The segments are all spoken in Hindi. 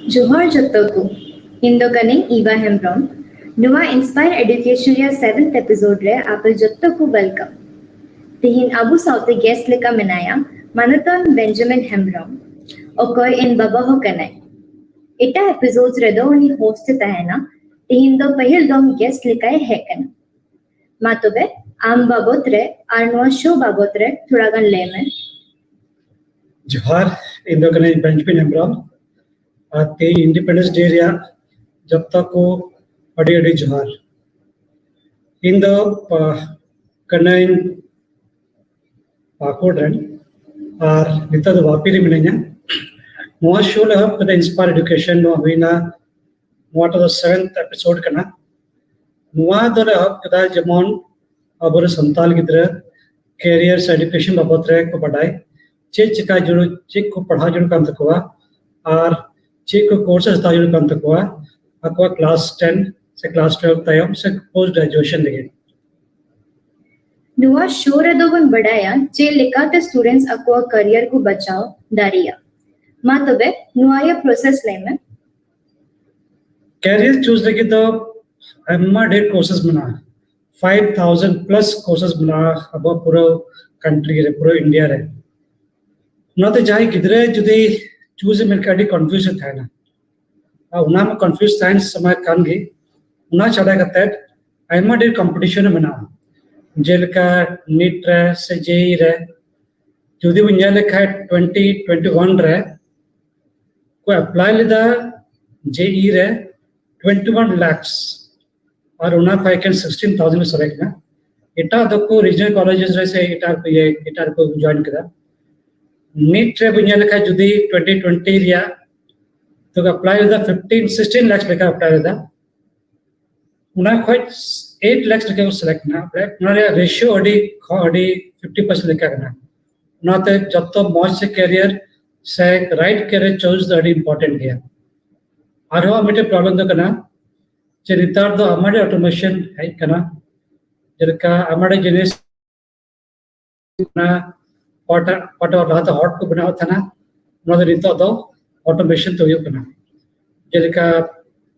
Johar Jotoku, Indokane Eva Hembron, Nua Inspire Education ya 7th episode re Apple Jotoku welcome. Tihin Abu Saute guest leka menaya, Manaton Benjamin Hembron, Okoy in Baba Hokanai. Ita episodes re do ni host tahena, tihin do pahil dom guest leka hekan. Matobe, Am Babotre, Arnoa show Babotre, Thuragan Layman. Johar, Indokane Benjamin Hembron. आते इंडिपेंडेंस डे रिया जब तक को अड़ी जोहार इन दो कनाइन पाकोड रन और निता दो वापी री मिलेंगे मोआ शो ले हब कदा इंस्पायर एजुकेशन नो हुईना मोआ तो 7th एपिसोड करना मोआ दो ले हब कदा जमोन अबोरे संताल की तरह कैरियर एजुकेशन बाबत रहे को बढ़ाए चिका जुड़ो चिक को पढ़ा जुड़ो काम तक हुआ और चिक कोर्सेस ताजुल काम तक हुआ अक्वा क्लास 10 से क्लास 12 तयम से पोस्ट ग्रेजुएशन लगे नुआ शोर दोगन बढ़ाया चे लिकाते स्टूडेंट्स अक्वा करियर को बचाओ दारिया मातबे नुआया प्रोसेस ले में करियर चूज लगे तो एम्मा डेट कोर्सेस बना 5000 प्लस कोर्सेस बना अब पूरा कंट्री रे पूरा इंडिया रे ना तो जाए किधरे जुदी चूज मेरे का डी कंफ्यूजन था ना अब उन्हें मैं कंफ्यूज था इन समय कांगी उन्हें चला करते हैं आइमा डेट कंपटीशन में बना जेल का नीट रे से जेई रे जुदी वो इंजन लिखा है 2021 रे कोई अप्लाई लेदा जेई रे 21 lakhs और उन्हें वैकेंट 16,000 सेलेक्ट ना इटा तो को रीजनल कॉलेजेस रे से इटा को ज्वाइन करा नीट रे बुनिया लिखा जुदी 2020 रिया तो अप्लाई लेदा 16 lakhs लेका अप्लाई लेदा उन्हें कोई 8 lakhs लेका सेलेक्ट ना उन्हें रेशियो अड़ी 50% लेका करना उन्हें तो जब तो मौज से कैरियर से राइट कैरियर चॉइस अड़ी इम्पोर्टेंट गया और वो हमें प्रॉब्लम तो करना चरितार तो हमारे ऑटोमेशन है करना जिनका हमारे जिनिस ना पट रहा था हॉट को बनाओ था ना उन्होंने रितो दो ऑटोमेशन तो ये करना जिनका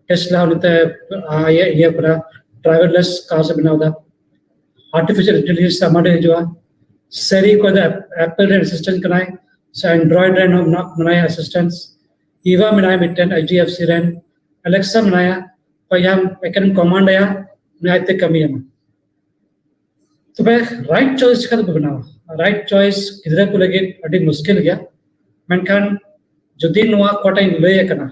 टेस्ला उन्हें ये पूरा ड्राइवरलेस कार से बनाओ था आर्टिफिशियल इंटेलिजेंस हमारे जो है सेरी को एप्पल रे असिस्टेंट बनाए से एंड्रॉइड रे बनाए असिस्टेंट्स ईवा बनाए मिटन HDFC रे एलेक्सा बनाया पर यहाँ एक कमांड आया मैं आते कमी है तो मैं राइट चॉइस का तो बनाओ राइट चॉइस किधर को लगे अड़ी मुश्किल गया मेनखान जुदी नुआ कोटा इन ले करना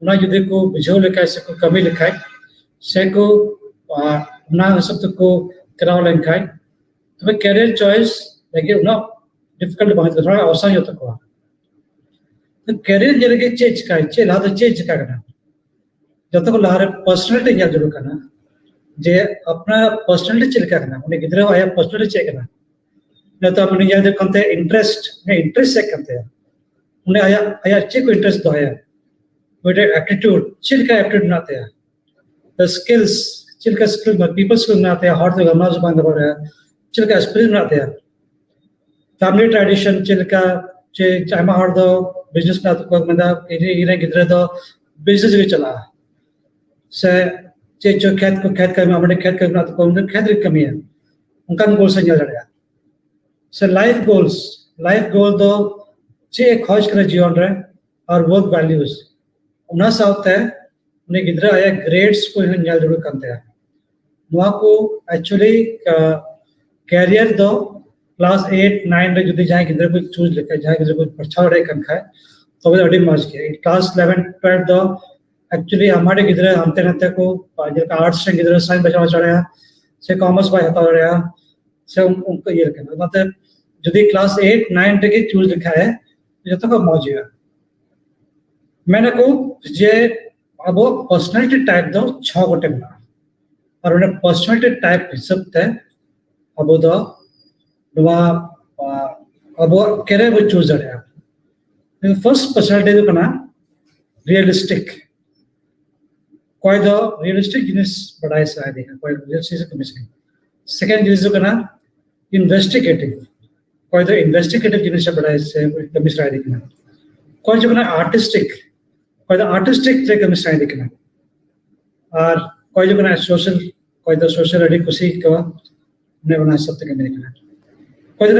उना जुदी को बुझो लिखा से को कमी लिखा से को उना सब तो को कराव लिखा तो मैं कैरियर चॉइस लगे उना डिफिकल्ट बहुत थोड़ा आसान होता को तो कैरियर जरिए चेंज का चे ला तो चेंज का करना जब तक लारे पर्सनालिटी या जरूर करना जे अपना पर्सनालिटी चेक करना उन्हें किधर आया पर्सनालिटी चेक करना न तो अपने याद करते हैं इंटरेस्ट चेक करते हैं उन्हें आया अच्छे को इंटरेस्ट दो आया बेटे एप्टीट्यूड चिल का एप्टीट्यूड बनाते हैं द स्किल्स चिल का स्किल पीपल स्किल बनाते हैं हार्ट से गमला जुबान दबा रहा है चिल का एक्सपीरियंस बनाते हैं फैमिली ट्रेडिशन चिल का चे चाइमा हार्ट दो बिजनेस ना तो कोई बंदा इन्हें किधर दो बिजनेस भी चला से चे जो खेत कर में हमारे खेत करना तो कोई खेत की कमी है उनका गोल से नहीं लड़ेगा से लाइफ गोल तो चे खोज कर जीवन रहे और वर्क वैल्यूज उन्हें साथ है उन्हें किधर आया ग्रेड्स को इन्हें न्याय जरूर करते हैं वहाँ को एक्चुअली कैरियर दो क्लास 8 9 रे जुदी जाए किधर कोई चूज लिखा जाए किधर कोई पढ़ा रहे कंखा है तो वो अड़ी मर्ज किया क्लास 11 12 दो एक्चुअली हमारे किधर हम ते को जिनका आर्ट्स से किधर साइंस बचा चढ़ा से कॉमर्स बाय होता रहा से उनको ये रखना मतलब यदि क्लास 8 9 टे के चूज लिखा है जो तो मौजूद है मैंने को जे अब पर्सनालिटी टाइप दो 6 गोटे बना और उन्हें पर्सनालिटी टाइप हिसाब थे अब दो दुआ अब केरे वो चूज रहा फर्स्ट पर्सनालिटी जो करना रियलिस्टिक कोई दो रियलिस्टिक जिनिस बढ़ाए से आए देखा कोई रियलिस्टिक कमी से सेकंड जिनिस जो करना इन्वेस्टिगेटिव कोई इन्वेस्टिगेटिव जिनिस बढ़ाए से कमी से आए देखना कोई जो करना आर्टिस्टिक कोई द आर्टिस्टिक रे कमी साइड दिखना और कोई जो कना सोशल कोई द सोशल एडी कुछ को ने बना सकते कमी दिखना कोई द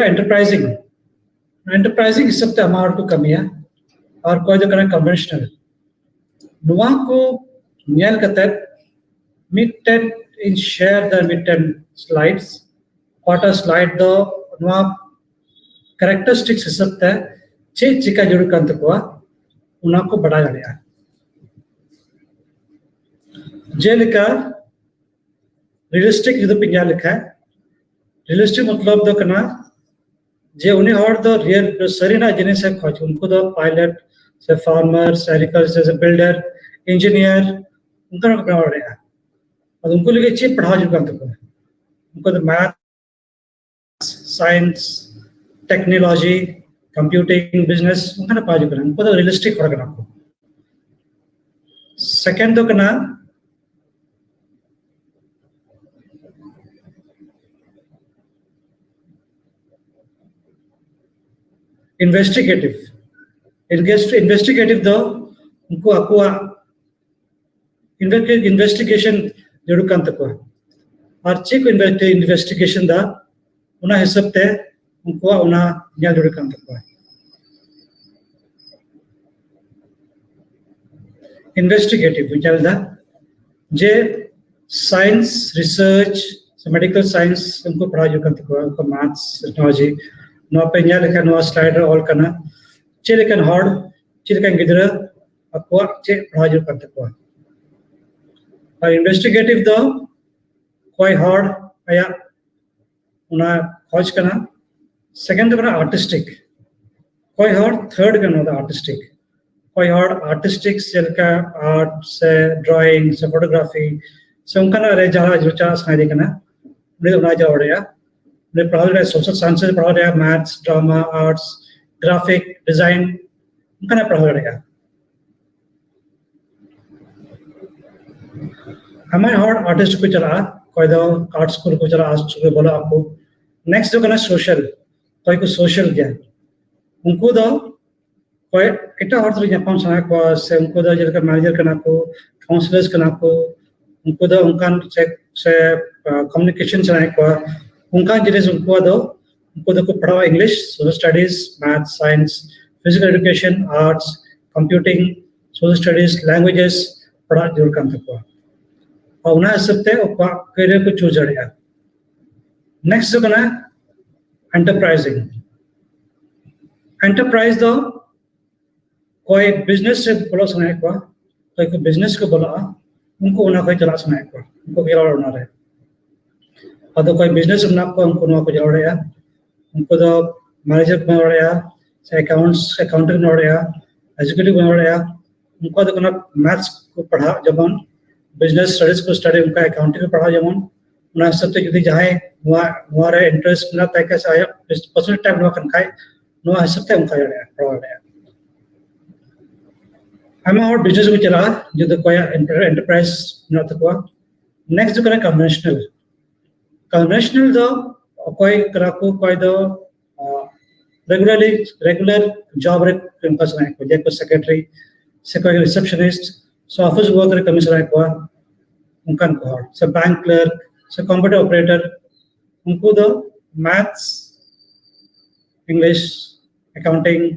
एंटरप्राइजिंग सब ते हमारे को कमी है और कोई जो कना कन्वेंशनल नुआ को nil Qatar मिटेन in share the मिटेन slides quarter slide दो नुआ कैरेक्टरिस्टिक्स सब ते चे चिका जुड़ कंत को उना को बढ़ा जाने जेलिका रियलिस्टिक जो पिंजा लिखा है रियलिस्टिक मतलब दो कना जे उन्हें और दो रियल सरीना जिन्हें से खोज उनको दो पायलट से फार्मर से एग्रीकल्चर से बिल्डर इंजीनियर उनका बना रहा है और उनको लेके अच्छी पढ़ा चुका है उनको तो math science technology computing business उनका ना पढ़ा चुका है उनको तो रियलिस्टिक फर्क ना आपको सेकंड तो करना इन्वेस्टिगेटिव दो उनको अकुआ इन्वेस्टिगेशन जरूर कंत को और चेक इन्वेस्टिगेशन दा उना हिसाब ते उनको उना न्याय जरूर कंत को इन्वेस्टिगेटिव विचार दा जे साइंस रिसर्च मेडिकल साइंस उनको पढ़ा जो कंत को उनको मैथ्स टेक्नोलॉजी नो पे न्याय लिखा नो स्लाइडर ऑल करना चिलकन हॉर्ड चिलकन गिदरा अकुआ चे पढ़ा जो कंत को और इन्वेस्टिगेटिव दो कोई हॉर्ड आया उना खोज करना सेकंड करना आर्टिस्टिक कोई हॉर्ड थर्ड करना था आर्टिस्टिक कोई हॉर्ड आर्टिस्टिक सेल का आर्ट से ड्राइंग से फोटोग्राफी से उनका ना रे जहाँ जो चाह सुनाई देखना मुझे उन्हें जाओ रहा मुझे पढ़ा रहा सोशल साइंस पढ़ा रहा maths drama arts graphic design उनका ना पढ़ा रहा हमारे हॉर्ड आर्टिस्ट को चला कोई दो आर्ट स्कूल को चला आर्ट स्कूल बोला आपको नेक्स्ट जो करना सोशल कोई को सोशल ज्ञान उनको दो कोई इतना हॉर्ड तो जहाँ पाँच को से उनको दो जैसे मैनेजर करना को काउंसलर्स करना को उनको दो उनका से कम्युनिकेशन चलाने को उनका जिन्हें उनको दो को पढ़ा English social studies math science physical education arts computing social studies languages पढ़ा जरूर काम तक और उन्हें सकते करियर को चूज करेगा नेक्स्ट जो करना एंटरप्राइजिंग एंटरप्राइज दो कोई बिजनेस से बोला सुनाए को कोई को बिजनेस को बोला उनको उन्हें कोई चला सुनाए को उनको गिरा उड़ा रहे और तो कोई बिजनेस उन्हें को उनको उन्हें को जला रहे उनको तो मैनेजर बना रहे से अकाउंटेंट बना रहे एजुकेटिव बना रहे उनको तो कोना मैथ्स को पढ़ा जब बिजनेस स्टडीज को स्टडी उनका अकाउंटिंग को पढ़ा जब उन्हें सबसे जुदी जहाँ वहाँ इंटरेस्ट ना तय कैसे आया पर्सनल टाइम ना खाए ना सबसे उनका पढ़ा रहे हमें और बिजनेस को चला जो तो कोई एंटरप्राइज ना तक नेक्स्ट जो करें कन्वेंशनल दो कोई करा को कोई दो रेगुलर जॉब रे उनका समय को जैसे सेक्रेटरी से कोई रिसेप्शनिस्ट सो ऑफिस वर्कर कमी समय को उनका को से बैंक क्लर्क से कंप्यूटर ऑपरेटर उनको दो मैथ्स इंग्लिश अकाउंटिंग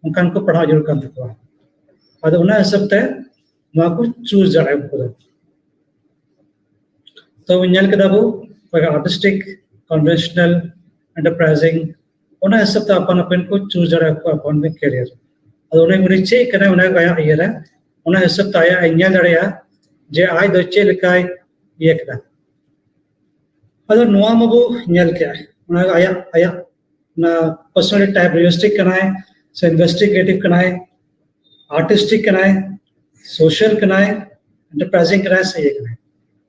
उनका को पढ़ा जरूर कर दो और उन्हें सब ते वहाँ को चूज जाए उनको तो विन्याल के दाबो कोई आर्टिस्टिक कन्वेंशनल एंटरप्राइजिंग उन्हें सब ते अपन को चूज जाए अपन में करियर और उन्हें मुझे चेक करना उन्हें क्या ये है उन्हें सब ते आया इंडिया लड़ाया जे आज दो चेक लिखाई ये करा अगर नुआ मबू इंडिया क्या है उन्हें आया ना पर्सनल टाइप रियलिस्टिक करना है से इन्वेस्टिगेटिव करना है आर्टिस्टिक करना है सोशल करना है एंटरप्राइजिंग करना है सही करना है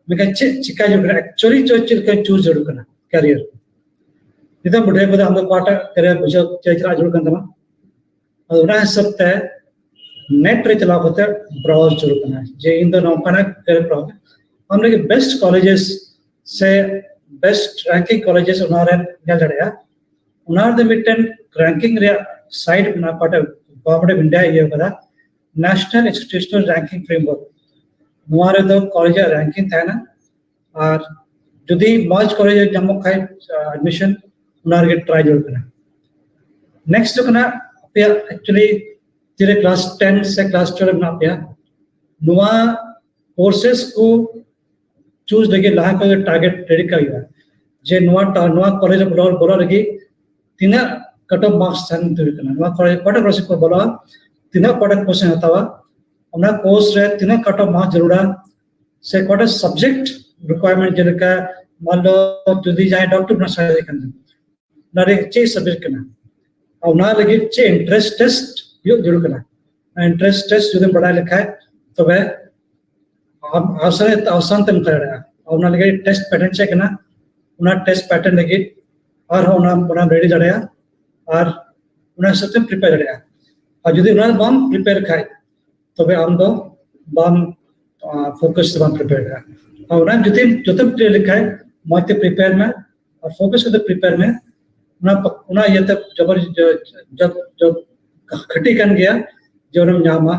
मैं कहते चिका जो करना एक्चुअली जो चूज जरूर करना कैरियर जितना बुढ़े को हम लोग क्वार्टर करियर बुझो चला जरूर करना और उन्हें सब तय नेट रे चला होता है ब्राउज जरूर करना है जे इन दोनों का ना करियर ब्राउज हम लोग बेस्ट कॉलेजेस से बेस्ट रैंकिंग कॉलेजेस उन्होंने निकल जड़े उन्होंने मिट्टन रैंकिंग रे साइड बना पाटे गवर्नमेंट ऑफ इंडिया ये बता नेशनल इंस्टीट्यूशनल रैंकिंग फ्रेमवर्क नोआ रे दो कॉलेज रैंकिंग थाना और जुदी मॉज कॉलेज जमो खाय एडमिशन उनार के ट्राई जोड़ करना नेक्स्ट जो करना पे एक्चुअली तेरे क्लास 10 से क्लास 12 में पे नोआ कोर्सेस को चूज लगे लाहा को टारगेट रेडी करिया जे नोआ कॉलेज बोला लगी तीना कट ऑफ मार्क्स सन तो करना नोआ कॉलेज कोटा कोर्स को बोला तीना कोटा क्वेश्चन हतावा उना कोर्स रे तीना कट ऑफ मार्क्स जरूरा से कोटा सब्जेक्ट रिक्वायरमेंट जेलका मान लो जुदी जाए डॉक्टर बना सारे करना नारे चे सब्जेक्ट करना और ना लगे चे इंटरेस्ट टेस्ट यो जरूर करना इंटरेस्ट टेस्ट जुदी पढ़ा लिखा है तो वह आसान तम कर रहा है और ना लगे टेस्ट पैटर्न चेक करना उना टेस्ट पैटर्न लगे और उना रेडी जड़े और उना सबसे प्रिपेयर जड़े और जुदी उना बाम प्रिपेयर खाए तो वह हम दो बाम फोकस से बाम प्रिपेयर करा और उना जुदी जो लिखा है मौते प्रिपेयर में और फोकस को तो प्रिपेयर में उना ये तब जब खटी कर गया जो हम जामा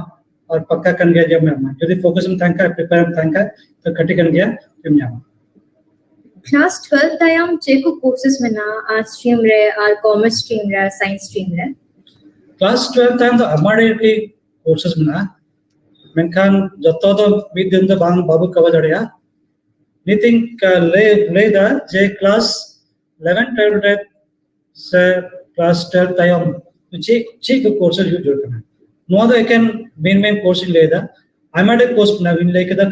और पक्का कर गया जब मैं यदि फोकस में थैंका प्रिपेयर में थैंका तो खटी कर गया जब जामा क्लास 12 तायाम चेको कोर्सेस में ना आर्ट्स स्ट्रीम रे और कॉमर्स स्ट्रीम रे साइंस स्ट्रीम रे क्लास 12 तायाम तो हमारे के कोर्सेस में ना मेनखान जतो तो मिद दिन तो बांग बाबू कवर जड़िया नितिन ले दा जे क्लास 11 12 रे से क्लास 12 तायाम चे को कोर्सेस जो जोड़ करना नो तो एक मेन कोर्स ले दा आईएमआरडे कोर्स बना विन लेके दा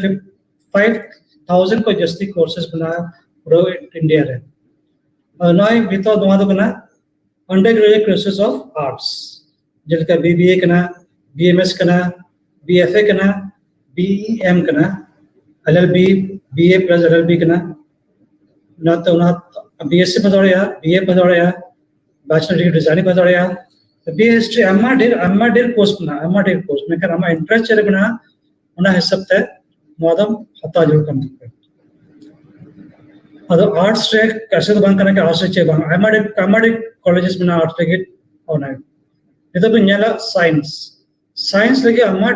5000 को जस्ती कोर्सेस बना पूरा इंडिया रे नॉय बितो नो तो बना under graduate courses of arts जिनका बीबीए करना बीएमएस करना बीएफए करना बीईएम करना एलएलबी बीए प्लस एलएलबी करना ना तो ना बीएससी पढ़ाया बीए पढ़ाया बैचलर डिग्री डिजाइनिंग पढ़ाया बीएससी एमआरडी कोर्स बना एमआरडी कोर्स में कर हम इंटरेस्ट चले बना उना हिसाब ते मोदम हता जोड़ कर ಅದು ಆರ್ಟ್ಸ್ ರೇ ಕಸದ ಬಂಕನಕ್ಕೆ ಆಸೆ ಬಂಗ ಎಮಡಿ ಕಾಲೇಜಸ್ ಬಿನ ಆರ್ಟ್ಸ್ ಗೆ ಅವನ ಇದು ಬಿನ್ಯಾಲ साइंस लगे अम्मा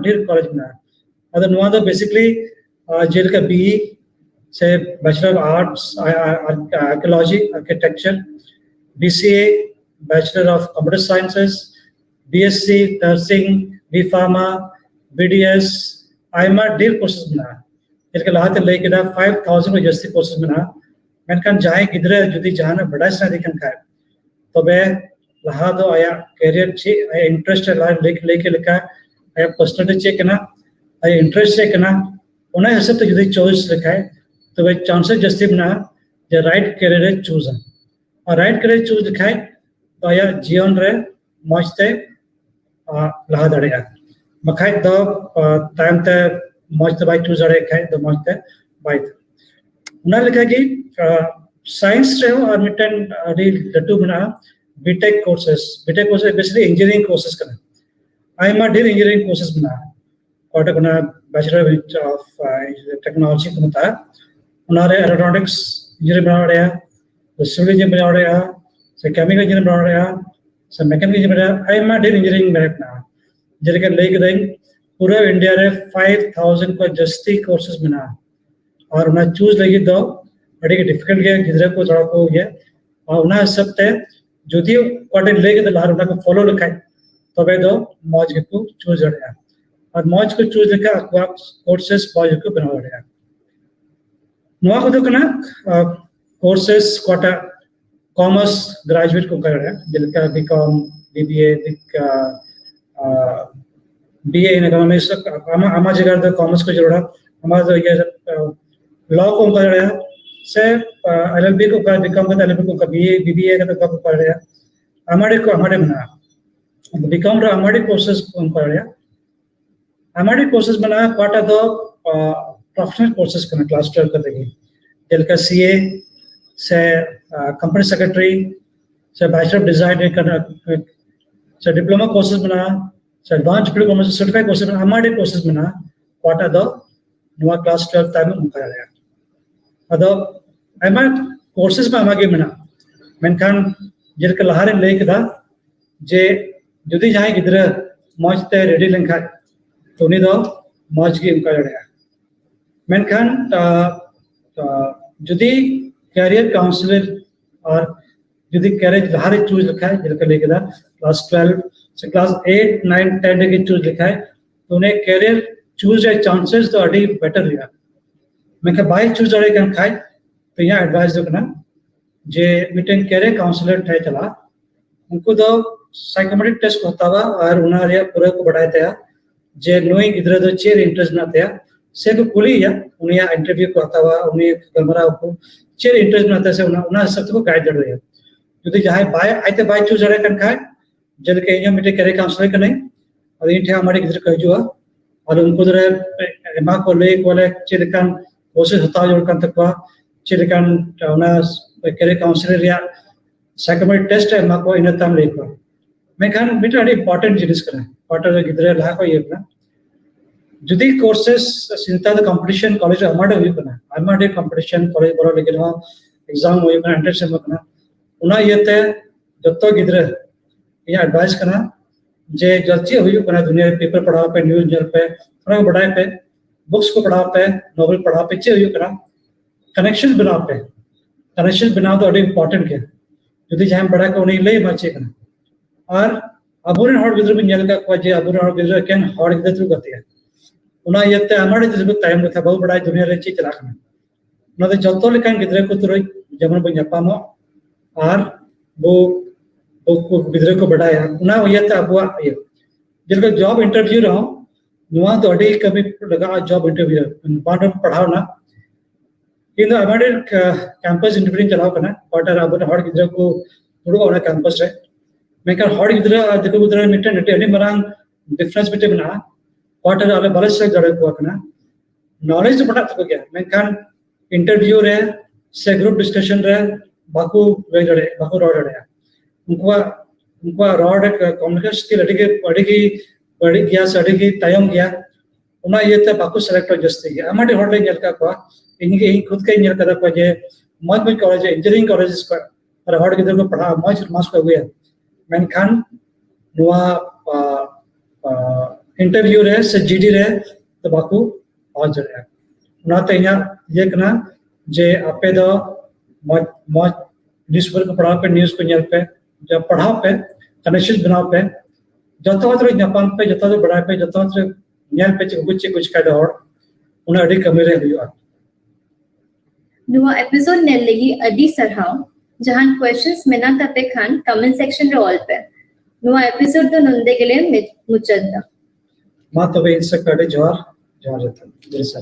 डेर कॉलेज में अदर नुआ तो बेसिकली जेल का बीई से bachelor of arts archaeology architecture BCA bachelor of computer sciences BSc nursing B pharma BDS आईएमआर डेर कोर्सेस बना इनके लाते लेके 5000 को जस्ती कोर्सेस बना मेनकान जाए किधर जुदी जहां बड़ा से दिखन का तो बे लहा दो आया कैरियर चे आया इंटरेस्ट है लेके लिखा आया पर्सनालिटी चेक करना आया इंटरेस्ट चेक करना उन्हें ऐसे तो जुदी चॉइस लिखा है तो वे चांसेस जस्ती बना जो राइट कैरियर चूज है और राइट कैरियर चूज लिखा है तो आया जीवन रे मौजते लहा दड़ेगा मखाई दो टाइम ते मौजते बाइक चूज दड़े खाए दो मौजते बाइक उन्हें लिखा कि साइंस रे हो और मिटन री लट्टू बना BTech courses basically engineering courses करना आईएमआर डेर इंजीनियरिंग कोर्सेस बना कोटा बना बैचलर ऑफ टेक्नोलॉजी को बता उन्होंने एरोनॉटिक्स इंजीनियर बना रहा है सिविल इंजीनियर बना रहा है केमिकल इंजीनियर बना रहा है मैकेनिकल इंजीनियर बना आईएमआर डेर इंजीनियरिंग बना जिनके लेके दें पूरा इंडिया रे 5000 को जस्ती कोर्सेस बना और उन्हें चूज लगी दो बड़ी डिफिकल्ट गया जिधर को थोड़ा को गया और उन्हें सब ते जो थी क्वार्टर लेके तो लार उनका फॉलो लिखा है तो वे दो मौज को चूज रहा और मौज को चूज लिखा कोर्सेस मौज को बना रहा नुआ को तो कना कोर्सेस कोटा कॉमर्स ग्रेजुएट को कर रहा है जिनका BCom BBA BA in economics आमा जगह तो कॉमर्स को जोड़ा हमारा तो ये लॉ को कर रहा है से एलएलबी को कर बीकॉम का एलएलबी को बीए बीबीए का तो कर रहा है हमारे बना बीकॉम रा हमारे कोर्सेस को कर रहा है हमारे कोर्सेस बना क्वाटा तो प्रोफेशनल कोर्सेस करना क्लास 12 का देखिए जिनका सीए से कंपनी सेक्रेटरी से बैचलर ऑफ डिजाइन करना से डिप्लोमा कोर्सेस बना से एडवांस डिप्लोमा सर्टिफाइड कोर्सेस बना हमारे कोर्सेस बना क्वाटा तो नुआ क्लास 12 टाइम में कर रहा है अदो एमआर कोर्सेस में आगे बना मेनखान जिनका लहारे लेके था जे जुदी जाए किधर मौजते रेडी लेंखा तो उनी दो मौज की उनका जड़े मेनखान जुदी कैरियर काउंसलर और जुदी कैरियर लहारे चूज लिखा है जिनका लेके था क्लास 12 से क्लास 8 9 10 के चूज लिखा है तो उन्हें कैरियर चूज है चांसेस तो अड़ी बेटर लिया मैं क्या बाई चूज अड़े कन खाए तो यहाँ एडवाइस दो करना जे मीटिंग कैरियर काउंसलर थे चला उनको दो साइकोमेट्रिक टेस्ट होता हुआ और उन्हें पूरे को बढ़ाए थे जे नोई इधर दो चेयर इंटरेस्ट ना थे से को कुली या उन्हें इंटरव्यू को आता हुआ उन्हें गलमरा को चेयर इंटरेस्ट ना थे से उन्हें सब को गाइड कर रहे हैं यदि जहाँ बाय आते बाय चूज अड़े कन खाए जल के यहाँ मीटिंग कैरियर काउंसलर करने और ये थे हमारे इधर कह जुआ और उनको जरा एमा को ले वाले चेयर कान कोशिश होता जोड़ कान तक हुआ चेयर कान उन्हें कैरियर काउंसलर या साइकोमेट्रिक टेस्ट है एमा को इन्हें तम ले को मैं खान मीटर अड़ी इम्पोर्टेंट जिनिस करें पार्टर गिदरे लाख को ये अपना जुदी कोर्सेस सिंता द कंपटीशन कॉलेज हमारे हुई बना हमारे कंपटीशन कॉलेज बड़ा लेकिन वहाँ एग्जाम हुई बना एंट्रेंस में बना उन्हें ये थे जब तो गिदरे ये एडवाइस करना जे जल्दी हुई बना दुनिया में पेपर पढ़ा पे न्यूज़ जल पे थोड़ा बढ़ाए पे बुक्स को पढ़ा पे नॉवल पढ़ा पे चे हुई करना कनेक्शन बना पे कनेक्शन बना तो अड़ी इम्पोर्टेंट के जुदी जहाँ बड़ा को उन्हें ले बचे करना और अबूरन हॉट गिदर में जल का कोई अबूरन हॉट गिदर कैन हॉट गिदर थ्रू करती है उन्हें ये ते हमारे जिस भी टाइम था बहुत बड़ा दुनिया रे चीज रखना उन्हें तो जल्दी लेकिन गिदर को तुरंत जमन बन जापा मो और वो गिदर को बढ़ाया उन्हें ये ते अबुआ ये जिनका जॉब इंटरव्यू रहा नुआ तो अड़ी कभी लगा जॉब इंटरव्यू बार पढ़ाओ ना किंतु हमारे कैंपस इंटरव्यू चलाओ करना क्वार्टर अबूरन हॉट गिदर को थोड़ा और कैंपस है मैं कर हॉट गिदर देखो उधर मीटर नटे अड़ी मरांग डिफरेंस बिटे बना क्वार्टर वाले बालस से जड़े को करना नॉलेज तो बड़ा तो क्या मैं खान इंटरव्यू रहे से ग्रुप डिस्कशन रहे बाकू वे जड़े बाकू रॉड जड़े उनको रॉड कम्युनिकेशन स्किल अड़ी गया से अड़ी टाइम गया उन्हें ये थे बाकू सेलेक्ट हो जस्ती गया हमारे हॉट ले का को इनके खुद के इंजन करा को जे मौज में कॉलेज इंजीनियरिंग कॉलेजेस को और हॉट गिदर को पढ़ा मौज मास को हुए मैं खान नुआ इंटरव्यू रहे से जीडी रहे तो बाकू और जड़े उन्हें यहाँ ये करना जे आपे दो मौज मौज न्यूज़पेपर को पढ़ा पे न्यूज़ को जल पे जब पढ़ा पे कनेक्शन बनाओ पे जतो हत्र जापान पे जतो तो बढ़ा पे जतो हत्र जल पे कुछ का दौड़ उन्हें अड़ी कमी रहे हुआ नुआ एपिसोड ने लगी अडी सरहाव जहां क्वेश्चंस मिना तपे खान कमेंट सेक्शन रे ऑल पे नुआ एपिसोड तो नंदे के लिए मुचद्दा मां तबे इंस्टा कड़े जोर जोर रहता जैसा